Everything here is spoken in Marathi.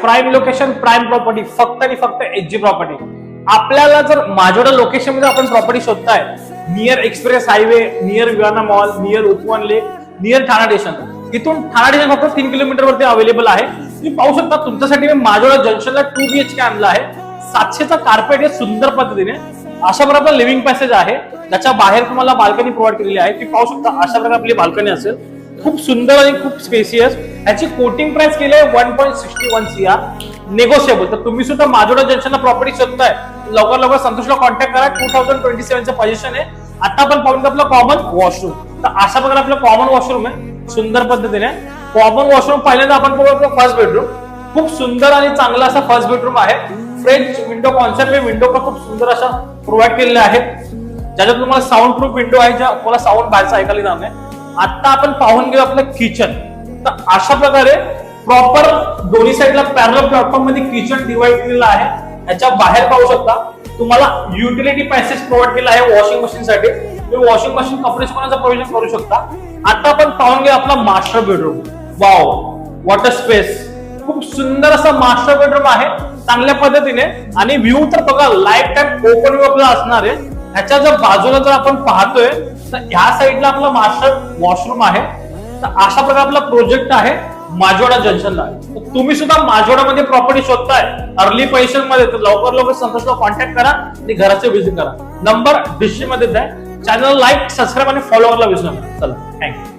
प्राइम लोकेशन, प्राइम प्रॉपर्टी, फक्त आणि फक्त एचजी प्रॉपर्टी. आपल्याला जर माजोडा लोकेशन मध्ये आपण प्रॉपर्टी शोधताय, near express highway, near Viviana mall, near Upvan lake, near Thane station, इथून ठाणा स्टेशन फक्त 3 किलोमीटर वरती अवेलेबल आहे. तुम्ही पाहू शकता, तुमच्यासाठी मी माजोडा जंक्शनला 2 BHK आणला आहे. 700चा कार्पेट आहे सुंदर पद्धतीने. अशा प्रकारचा लिव्हिंग पॅसेज आहे, त्याच्या बाहेर तुम्हाला बाल्कनी प्रोव्हाइड केलेली आहे. तुम्ही पाहू शकता अशा प्रकारे आपली बाल्कनी असेल, खूप सुंदर आणि खूप स्पेसियस. याची कोटिंग प्राइस केली आहे 1.61 CR, नेगोशिएबल. तर तुम्ही सुद्धा माजोडा जंक्शनला प्रॉपर्टी शोधताय, लवकर संतोषला कॉन्टॅक्ट करा. 2027चं पोझिशन आहे. आता आपण पाहून आपलं कॉमन वॉशरूम. तर अशा प्रकारे आपलं कॉमन वॉशरूम आहे सुंदर पद्धतीने. कॉमन वॉशरूम पहिल्यांदा आपण पाहू आपलं फर्स्ट बेडरूम. खूप सुंदर आणि चांगला असा फर्स्ट बेडरूम आहे. फ्रेंच विंडो कॉन्सेप्ट, विंडो खूप सुंदर अशा प्रोव्हाइड केलेल्या आहेत, ज्याच्यात तुम्हाला साऊंड प्रूफ विंडो आहे, ज्या तुम्हाला साऊंड बाहेरचा ऐकायला जाणार नाही. आता आपण पाहून घेऊ आपलं किचन. तर अशा प्रकारे प्रॉपर दोन्ही साईडला पॅरलल प्लॅटफॉर्म मध्ये किचन डिवाइड केलेलं आहे. याच्या बाहेर पाहू शकता तुम्हाला युटिलिटी पॅसेज प्रोव्हाइड केला आहे वॉशिंग मशीन साठी. तुम्ही वॉशिंग मशीन कपडे सुकवण्याचं प्रोव्हिजन करू शकता. आता आपण पाहून घेऊ आपला master bedroom. Wow, water space, खूप सुंदर असा मास्टर बेडरूम आहे चांगल्या पद्धतीने. आणि व्ह्यू तर बघा लाईफ टाइम ओपन व्ह्यू आपला असणार आहे. ह्याच्या जर बाजूला जर आपण पाहतोय तर ह्या साईडला आपला मास्टर वॉशरूम आहे. तर अशा प्रकारे आपला प्रोजेक्ट आहे माजोडा जंक्शनला. तुम्ही सुद्धा माजोडामध्ये प्रॉपर्टी शोधताय अर्ली पोझिशन मध्ये, तर लवकर संतोषला कॉन्टॅक्ट करा आणि घराचे व्हिजिट करा. नंबर डिस्क्रिप्शन मध्ये द्या. चॅनल लाईक, सबस्क्राईब आणि फॉलो करायला विसरू नका. चला, थँक्यू.